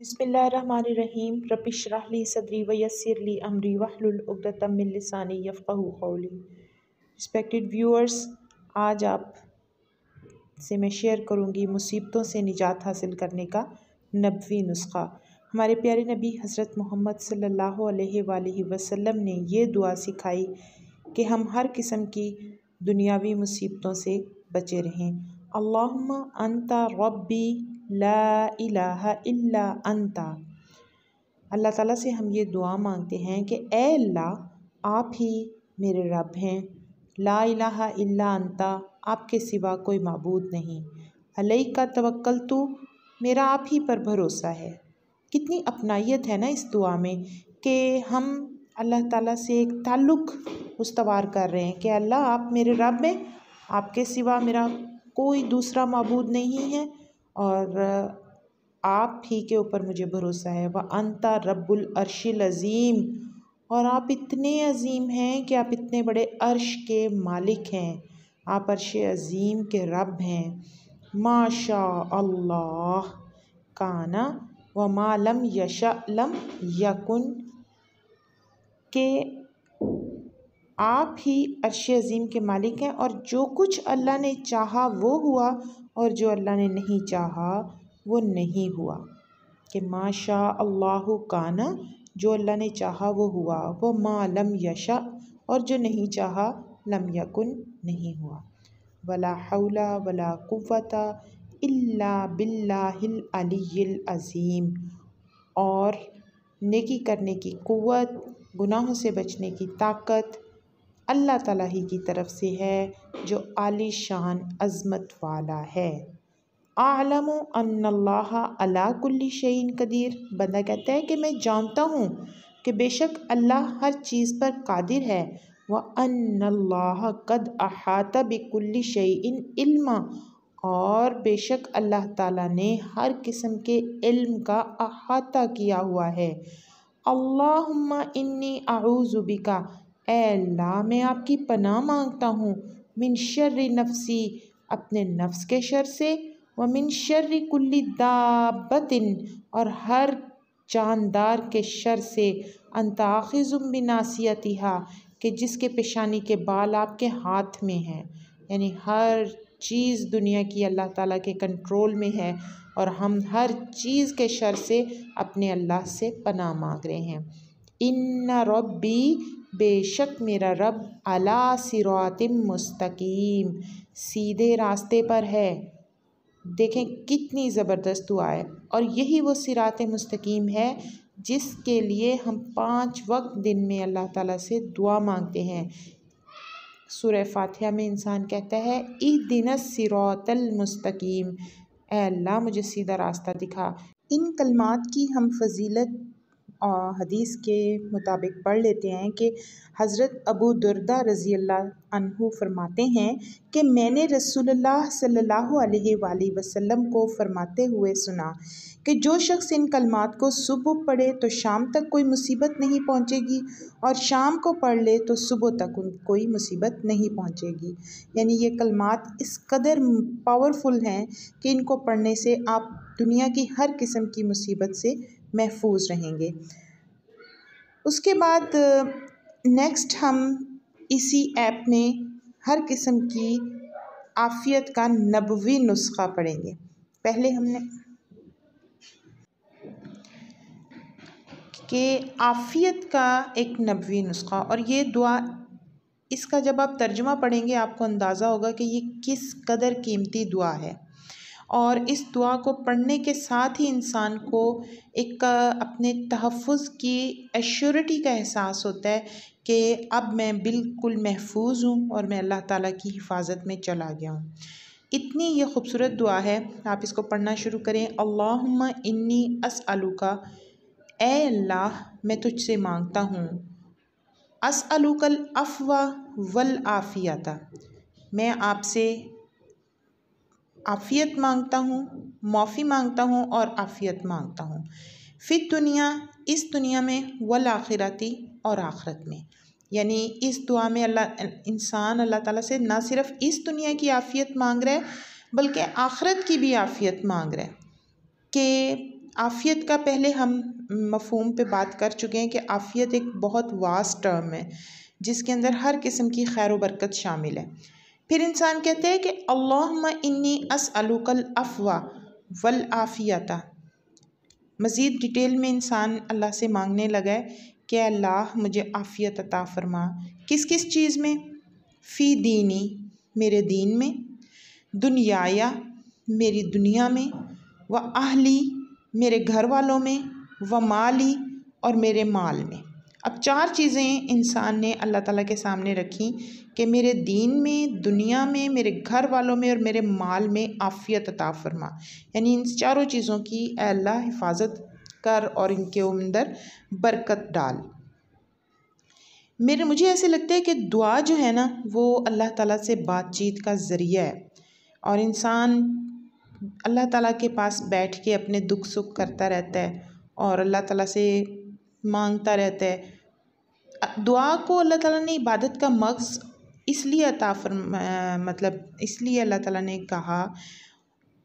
बिस्मिल्लाहिर्रहमानिर्रहीम रब्बिश्रह ली सदरी वयस्सिर ली अमरी वहलुल उक़दतम मिन लिसानी यफ़क़हू क़ौली। रिस्पेक्टेड व्यूअर्स, आज आप से मैं शेयर करूँगी मुसीबतों से निजात हासिल करने का नबवी नुस्ख़ा। हमारे प्यारे नबी हज़रत मोहम्मद सल्लल्लाहु अलैहि वसल्लम ने ये दुआ सिखाई कि हम हर किस्म की दुनियावी मुसीबतों से बचे रहें। अल्लाहुम्मा अंता रब्बी ला इलाहा इल्ला अंता। अल्लाह ताला से हम ये दुआ मांगते हैं कि ए अल्लाह, आप ही मेरे रब हैं। ला इलाहा इल्ला अंता, आपके सिवा कोई माबूद नहीं। अलैका तवक्कलतु, मेरा आप ही पर भरोसा है। कितनी अपनायत है ना इस दुआ में कि हम अल्लाह ताला से एक ताल्लुक़ उस्तवार कर रहे हैं कि अल्लाह आप मेरे रब हैं, आपके सिवा मेरा कोई दूसरा माबूद नहीं है और आप ही के ऊपर मुझे भरोसा है। व अंता रब्बुल अर्शिल अज़ीम, और आप इतने अज़ीम हैं कि आप इतने बड़े अर्श के मालिक हैं, आप अर्श अज़ीम के रब हैं। माशा अल्लाह काना व मा लम यशा लम यकुन, के आप ही अर्श अज़ीम के मालिक हैं और जो कुछ अल्लाह ने चाहा वो हुआ और जो अल्लाह ने नहीं चाहा वो नहीं हुआ। कि माशा अल्लाहु काना, जो अल्लाह ने चाहा वो हुआ, वो मा लम यशा, और जो नहीं चाहा लम यकुन, नहीं हुआ। वला हौला वला कुव्वता इल्ला बिल्लाहिल अलिय्यिल अज़ीम, और नेकी करने की कुव्वत, गुनाहों से बचने की ताकत अल्लाह ताला ही की तरफ से है जो आली शान अज़मत वाला है। आलमु अन्नल्लाह अला कुल्ली शैइन कदीर, बंदा कहता है कि मैं जानता हूँ कि बेशक अल्लाह हर चीज़ पर कादिर है। व अन्नल्लाह कद अहाता बिकुल्ली शैइन इल्मा, और बेशक अल्लाह ताला ने हर किस्म के इल्म का अहाता किया हुआ है। अल्लाहुम्मा इन्नी अऊज़ु बिका, ए अल्लाह मैं आपकी पनाह मांगता हूँ, मिन शर्रि नफ्सी, अपने नफ्स के शर से, व मिन शर्रि कुल्ली दाब्बतिन, और हर जानदार के शर से, अंता आखिज़ुम बिनासियतिहा, कि जिसके पेशानी के बाल आपके हाथ में हैं। यानी हर चीज़ दुनिया की अल्लाह ताला के कंट्रोल में है और हम हर चीज़ के शर से अपने अल्लाह से पनाह मांग रहे हैं। इन्ना रब्बी, बेशक मेरा रब, अला सिरातिम मुस्तकीम, सीधे रास्ते पर है। देखें कितनी ज़बरदस्त दुआ है, और यही वो सिरात मुस्तकीम है जिसके लिए हम 5 वक्त दिन में अल्लाह ताला से दुआ मांगते हैं। सूरह फातिहा में इंसान कहता है इहदिनस सिरातल मुस्तकीम, ए अल्लाह मुझे सीधा रास्ता दिखा। इन कलमात की हम फजीलत हदीस के मुताबिक पढ़ लेते हैं कि हज़रत अबू दुर्दा रज़ी अल्लाह अन्हु फरमाते हैं कि मैंने रसूलुल्लाह सल्लल्लाहु अलैहि वसल्लम को फरमाते हुए सुना कि जो शख्स इन कलमात को सुबह पढ़े तो शाम तक कोई मुसीबत नहीं पहुंचेगी, और शाम को पढ़ ले तो सुबह तक कोई मुसीबत नहीं पहुंचेगी। यानी ये कलमात इस कदर पावरफुल हैं कि इनको पढ़ने से आप दुनिया की हर किस्म की मुसीबत से महफूज रहेंगे। उसके बाद नेक्स्ट हम इसी ऐप में हर किस्म की आफ़ियत का नबवी नुस्ख़ा पढ़ेंगे। पहले हमने कि आफ़ियत का एक नबवी नुस्ख़ा, और ये दुआ, इसका जब आप तर्जुमा पढ़ेंगे आपको अंदाज़ा होगा कि ये किस कदर कीमती दुआ है। और इस दुआ को पढ़ने के साथ ही इंसान को एक अपने तहफ़्फ़ुज़ की एश्योरिटी का एहसास होता है कि अब मैं बिल्कुल महफूज हूँ और मैं अल्लाह ताला की हिफाजत में चला गया हूँ। इतनी ये खूबसूरत दुआ है, आप इसको पढ़ना शुरू करें। अल्लाहुम्मा इन्नी अस्अलुका, ए अल्लाह मैं तुझसे मांगता हूँ, अस्अलुकल अफ़्वा वल आफ़ियता, मैं आपसे आफ़ियत मांगता हूँ, माफ़ी मांगता हूँ और आफ़ियत मांगता हूँ। फिर दुनिया, इस दुनिया में, वल आखिरती, और आखिरत में। यानी इस दुआ में इंसान अल्लाह ताला से ना सिर्फ़ इस दुनिया की आफ़ियत मांग रहा है बल्कि आखिरत की भी आफ़ियत मांग रहा है कि आफ़ियत का पहले हम मफ़हूम पे बात कर चुके हैं कि आफ़ियत एक बहुत वास्ट टर्म है जिसके अंदर हर किस्म की खैर व बरकत शामिल है। फिर इंसान कहते हैं कि अल्लाहुम्मा इन्नी अस्अलुकल अफ़वा वल आफ़ियता। मज़ीद डिटेल में इंसान अल्लाह से मांगने लगा है कि अल्लाह मुझे आफ़ियत अता फ़रमा। किस किस चीज़ में? फ़ी दीनी, मेरे दीन में, दुनियाया, मेरी दुनिया में, व अहली, मेरे घर वालों में, व माली, और मेरे माल में। अब 4 चीज़ें इंसान ने अल्लाह ताला के सामने रखी कि मेरे दीन में, दुनिया में, मेरे घर वालों में और मेरे माल में आफ़ियत अता फ़रमा। यानी इन चारों चीज़ों की ऐ अल्लाह हिफाजत कर और इनके अंदर बरकत डाल। मुझे ऐसे लगता है कि दुआ जो है ना वो अल्लाह ताला से बातचीत का ज़रिया है और इंसान अल्लाह ताला के पास बैठ के अपने दुख सुख करता रहता है और अल्लाह ताला से मांगता रहता है। दुआ को अल्लाह ताला ने इबादत का मक़्सद इसलिए इसलिए अल्लाह ताला ने कहा,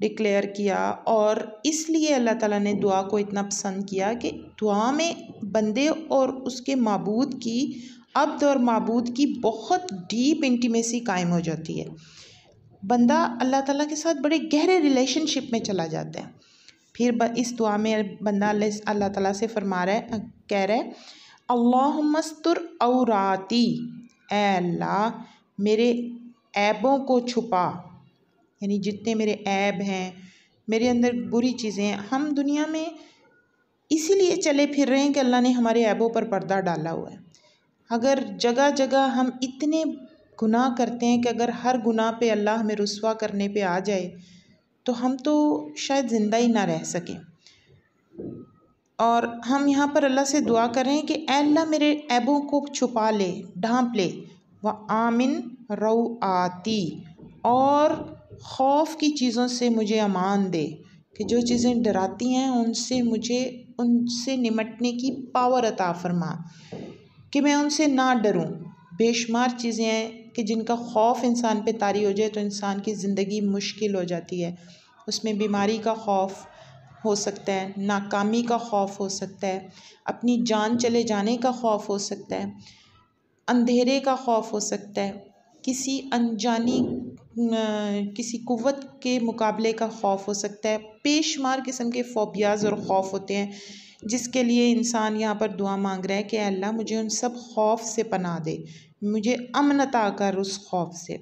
डिक्लेयर किया और इसलिए अल्लाह ताला ने दुआ को इतना पसंद किया कि दुआ में बंदे और उसके माबूद की, अब्द और माबूद की बहुत डीप इंटीमेसी कायम हो जाती है। बंदा अल्लाह ताला के साथ बड़े गहरे रिलेशनशिप में चला जाता है। फिर इस दुआ में बंदा अल्लाह ताला से फरमा रहा है, कह रहा है अल्लाहुम्मस्तुर औराती, ऐ अल्लाह मेरे ऐबों को छुपा। यानी जितने मेरे ऐब हैं, मेरे अंदर बुरी चीज़ें हैं, हम दुनिया में इसीलिए चले फिर रहे हैं कि अल्लाह ने हमारे ऐबों पर पर्दा डाला हुआ है। अगर जगह जगह हम इतने गुनाह करते हैं कि अगर हर गुनाह पे अल्लाह हमें रुस्वा करने पे आ जाए तो हम तो शायद ज़िंदा ही ना रह सकें। और हम यहाँ पर अल्लाह से दुआ कर रहे हैं कि अल्लाह मेरे ऐबों को छुपा ले, ढांप ले, व आमिन रौआती, और खौफ की चीज़ों से मुझे अमान दे कि जो चीज़ें डराती हैं उनसे निमटने की पावर अता फरमा कि मैं उनसे ना डरूं। बेशुमार चीज़ें हैं कि जिनका खौफ इंसान पे तारी हो जाए तो इंसान की ज़िंदगी मुश्किल हो जाती है। उसमें बीमारी का खौफ हो सकता है, नाकामी का खौफ हो सकता है, अपनी जान चले जाने का खौफ हो सकता है, अंधेरे का खौफ हो सकता है, किसी अनजानी किसी कुव्वत के मुकाबले का खौफ हो सकता है। बेशुमार किस्म के फ़ोबियाज़ और ख़ौफ होते हैं जिसके लिए इंसान यहाँ पर दुआ मांग रहा है कि अल्लाह मुझे उन सब खौफ से पनाह दे, मुझे अमन अता कर उस खौफ से।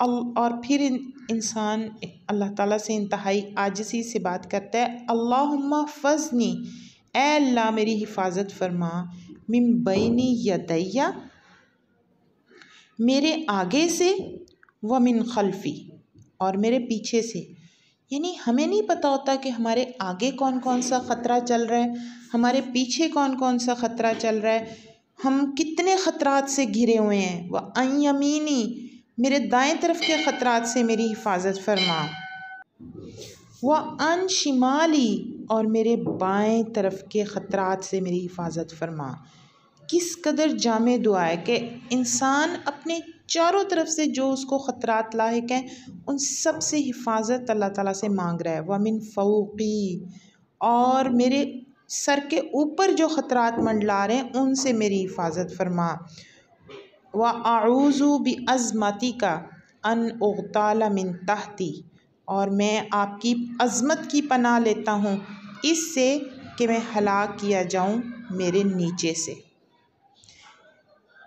और फिर इंसान अल्लाह ताला से इंतहाई आजिज़ी से बात करता है, अल्लाहुम्मा फ़ज़नी, ऐ अल्लाह मेरी हिफाजत फरमा, मिन बैनी यदैया, मेरे आगे से, व मिन खल्फ़ी, और मेरे पीछे से। यानी हमें नहीं पता होता कि हमारे आगे कौन कौन सा ख़तरा चल रहा है, हमारे पीछे कौन कौन सा ख़तरा चल रहा है, हम कितने ख़तरात से घिरे हुए हैं। व अन यमीनी, मेरे दाएं तरफ के ख़तरात से मेरी हिफाजत फरमा, व अन शिमाली, और मेरे बाएं तरफ के ख़तरात से मेरी हिफाजत फरमा। किस कदर जामे दुआ है कि इंसान अपने चारों तरफ से जो उसको ख़तरात लाहिक हैं उन सब से हिफाजत अल्लाह ताला से मांग रहा है। व मिन फ़ौक़ी, और मेरे सर के ऊपर जो ख़तरात मंडला रहे हैं उनसे मेरी हिफाजत फरमा। व आऊज़ु बि अज़मतिका अन उग़ताला मिन तहती, और मैं आपकी अज़मत की पनाह लेता हूँ इससे कि मैं हलाक किया जाऊँ मेरे नीचे से।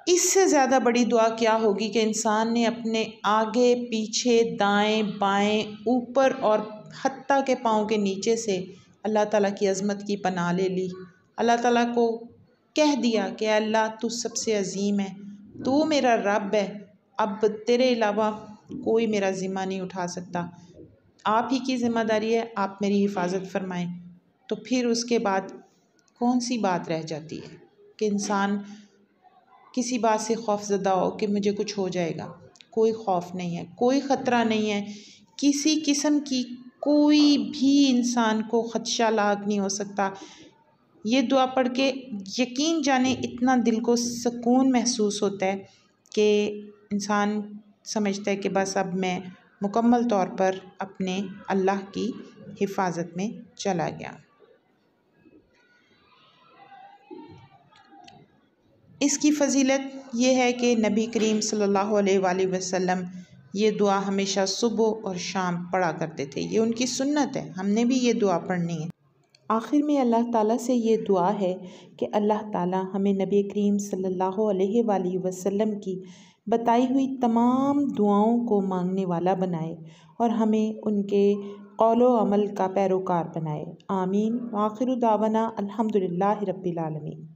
इससे ज़्यादा बड़ी दुआ क्या होगी कि इंसान ने अपने आगे पीछे दाएं बाएं ऊपर और हत्ता के पाँव के नीचे से अल्लाह ताला की अज़मत की पनाह ले ली। अल्लाह ताला को कह दिया कि अल्लाह तू सबसे अज़ीम है, तू मेरा रब है, अब तेरे अलावा कोई मेरा ज़िम्मा नहीं उठा सकता, आप ही की ज़िम्मेदारी है, आप मेरी हिफाजत फरमाएँ। तो फिर उसके बाद कौन सी बात रह जाती है कि इंसान किसी बात से खौफज़दा हो कि मुझे कुछ हो जाएगा। कोई खौफ नहीं है, कोई ख़तरा नहीं है, किसी किस्म की कोई भी इंसान को ख़दशा लाग नहीं हो सकता। ये दुआ पढ़ के यकीन जाने इतना दिल को सुकून महसूस होता है कि इंसान समझता है कि बस अब मैं मुकम्मल तौर पर अपने अल्लाह की हिफाजत में चला गया। इसकी फ़जीलत ये है कि नबी करीम सल्लल्लाहु अलैहि वसल्लम ये दुआ हमेशा सुबह और शाम पढ़ा करते थे। ये उनकी सुन्नत है, हमने भी ये दुआ पढ़नी है। आखिर में अल्लाह ताला से ये दुआ है कि अल्लाह ताला हमें नबी करीम सल्लल्लाहु अलैहि वसल्लम की बताई हुई तमाम दुआओं को मांगने वाला बनाए और हमें उनके कौलो अमल का पैरोकार बनाए। आमीन। व आखिरु दावना अल्हम्दुलिल्लाहि रब्बिल आलमीन।